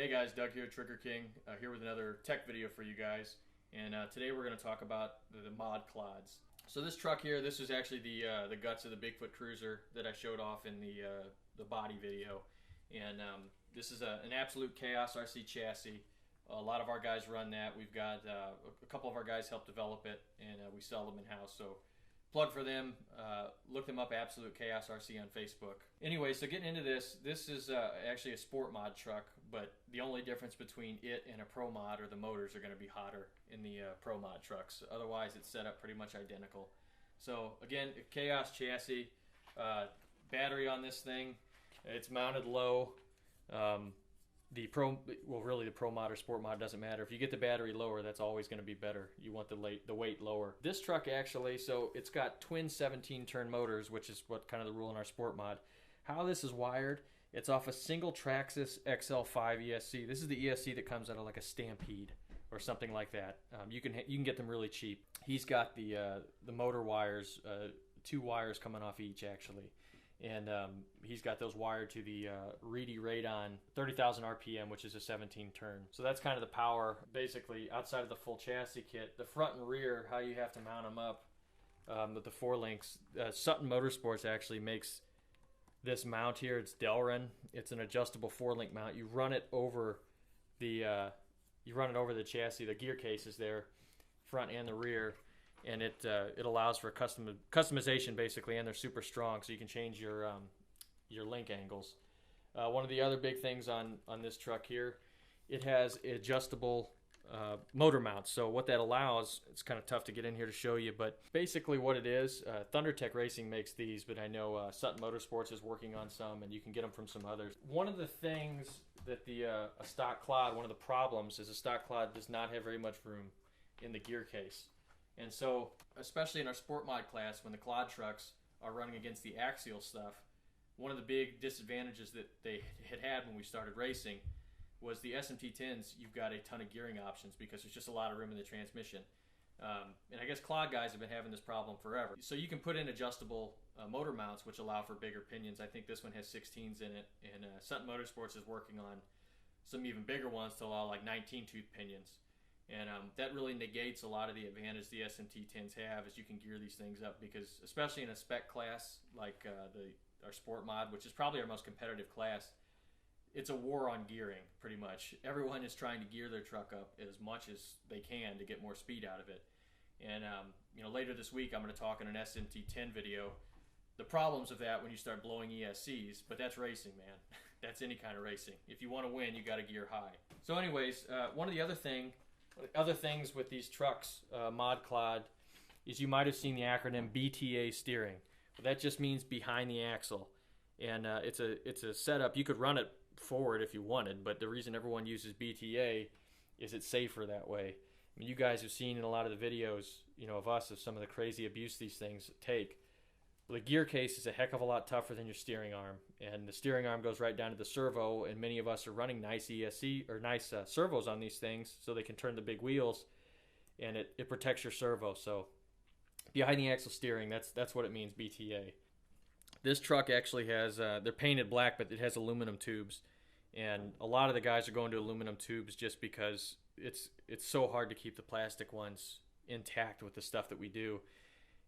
Hey guys, Doug here, Trigger King, here with another tech video for you guys. And today we're going to talk about the mod clods. So this truck here, this is actually the guts of the Bigfoot Cruiser that I showed off in the body video. And this is an absolute chaos RC chassis. A lot of our guys run that. We've got a couple of our guys help develop it, and we sell them in-house. So plug for them, look them up, Absolute Chaos RC on Facebook. Anyway, so getting into this is actually a sport mod truck, but the only difference between it and a pro mod, or the motors, are going to be hotter in the pro mod trucks. Otherwise, it's set up pretty much identical. So again, a Chaos chassis, battery on this thing, it's mounted low. The pro mod or sport mod doesn't matter. If you get the battery lower, that's always going to be better. You want the weight lower. This truck actually, so it's got twin 17-turn motors, which is what kind of the rule in our sport mod. How this is wired, it's off a single Traxxas XL5 ESC. This is the ESC that comes out of like a Stampede or something like that. You can get them really cheap. He's got the motor wires, 2 wires coming off each actually. And he's got those wired to the Reedy Radon 30,000 RPM, which is a 17-turn. So that's kind of the power, basically, outside of the full chassis kit. The front and rear, how you have to mount them up with the 4 links. Sutton Motorsports actually makes this mount here. It's Delrin. It's an adjustable 4-link mount. You run it over the chassis. The gear case is there, front and the rear. And it allows for customization basically, and they're super strong, so you can change your link angles. One of the other big things on this truck here, it has adjustable motor mounts. So what that allows, it's kind of tough to get in here to show you, but basically what it is, ThunderTech Racing makes these, but I know Sutton Motorsports is working on some, and you can get them from some others. One of the things that a stock clod, one of the problems is a stock clod does not have very much room in the gear case. And so, especially in our sport mod class, when the clod trucks are running against the axial stuff, one of the big disadvantages that they had when we started racing was the SMT10s. You've got a ton of gearing options because there's just a lot of room in the transmission. And I guess clod guys have been having this problem forever. So you can put in adjustable motor mounts, which allow for bigger pinions. I think this one has 16s in it, and Sutton Motorsports is working on some even bigger ones to allow like 19-tooth pinions. And that really negates a lot of the advantage the SMT10s have, as you can gear these things up, because especially in a spec class like our sport mod, which is probably our most competitive class, it's a war on gearing pretty much. Everyone is trying to gear their truck up as much as they can to get more speed out of it. And later this week I'm going to talk in an SMT10 video the problems of that when you start blowing ESCs, but that's racing, man. That's any kind of racing. If you want to win, you got to gear high. So anyways, one of the other things with these trucks, mod clod, is you might have seen the acronym BTA steering. Well, that just means behind the axle, and it's a setup. You could run it forward if you wanted, but the reason everyone uses BTA is it's safer that way. I mean, you guys have seen in a lot of the videos, of us, of some of the crazy abuse these things take. Well, the gear case is a heck of a lot tougher than your steering arm, and the steering arm goes right down to the servo, and many of us are running nice ESC or nice servos on these things so they can turn the big wheels, and it protects your servo. So behind the axle steering, that's what it means, BTA. This truck actually has, they're painted black, but it has aluminum tubes, and a lot of the guys are going to aluminum tubes just because it's so hard to keep the plastic ones intact with the stuff that we do.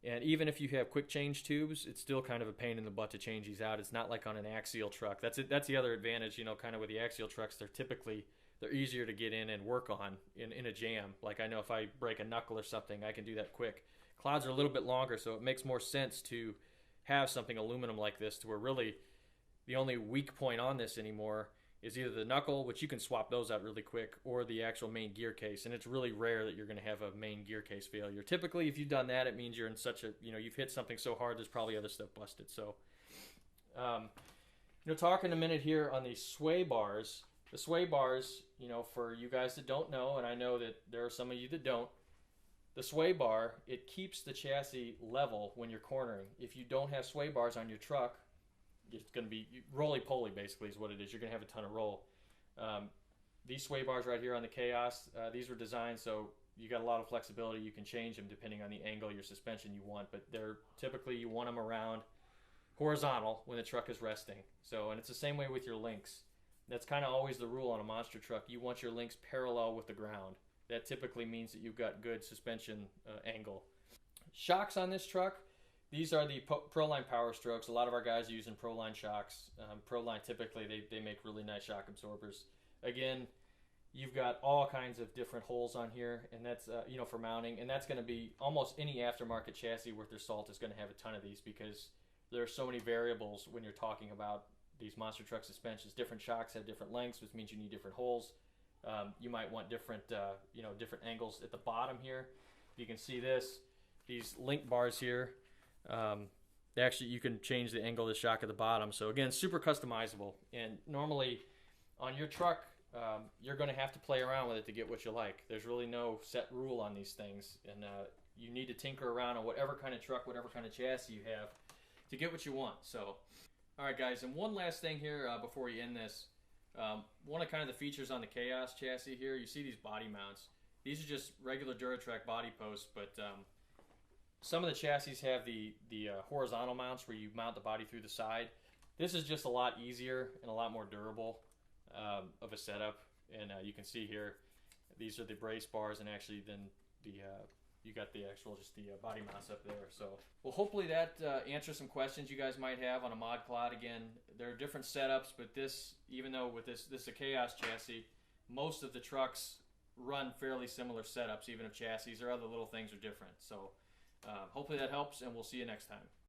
And even if you have quick change tubes, it's still kind of a pain in the butt to change these out. It's not like on an axial truck. That's the other advantage, kind of with the axial trucks. They're easier to get in and work on in a jam. Like I know if I break a knuckle or something, I can do that quick. Clods are a little bit longer, so it makes more sense to have something aluminum like this, to where really the only weak point on this anymore is either the knuckle, which you can swap those out really quick, or the actual main gear case. And it's really rare that you're going to have a main gear case failure. Typically, if you've done that, it means you're in such a, you've hit something so hard, there's probably other stuff busted. So, talking a minute here on these sway bars. The sway bars, for you guys that don't know, and I know that there are some of you that don't, the sway bar, it keeps the chassis level when you're cornering. If you don't have sway bars on your truck, it's going to be roly-poly, basically, is what it is. You're going to have a ton of roll. These sway bars right here on the Chaos, these were designed so you got a lot of flexibility. You can change them depending on the angle of your suspension you want, but they're typically, you want them around horizontal when the truck is resting. So, and it's the same way with your links. That's kind of always the rule on a monster truck. You want your links parallel with the ground. That typically means that you've got good suspension angle. Shocks on this truck, these are the Proline Power Strokes. A lot of our guys are using Proline shocks. Proline typically, they make really nice shock absorbers. Again, you've got all kinds of different holes on here, and that's for mounting, and that's going to be almost any aftermarket chassis worth their salt is going to have a ton of these, because there are so many variables when you're talking about these monster truck suspensions. Different shocks have different lengths, which means you need different holes. You might want different different angles at the bottom here. You can see these link bars here. Actually, you can change the angle of the shock at the bottom. So again, super customizable, and normally on your truck, you're going to have to play around with it to get what you like. There's really no set rule on these things, and you need to tinker around on whatever kind of truck, whatever kind of chassis you have to get what you want. So, all right, guys, and one last thing here before we end this. One of kind of the features on the Chaos chassis here, you see these body mounts. These are just regular Duratrack body posts, but some of the chassis have the horizontal mounts where you mount the body through the side. This is just a lot easier and a lot more durable of a setup, and you can see here these are the brace bars, and actually then you got the actual body mounts up there. So well, hopefully that answers some questions you guys might have on a mod clod. Again, there are different setups, but this, even though with this is a Chaos chassis, most of the trucks run fairly similar setups, even if chassis or other little things are different. So hopefully that helps, and we'll see you next time.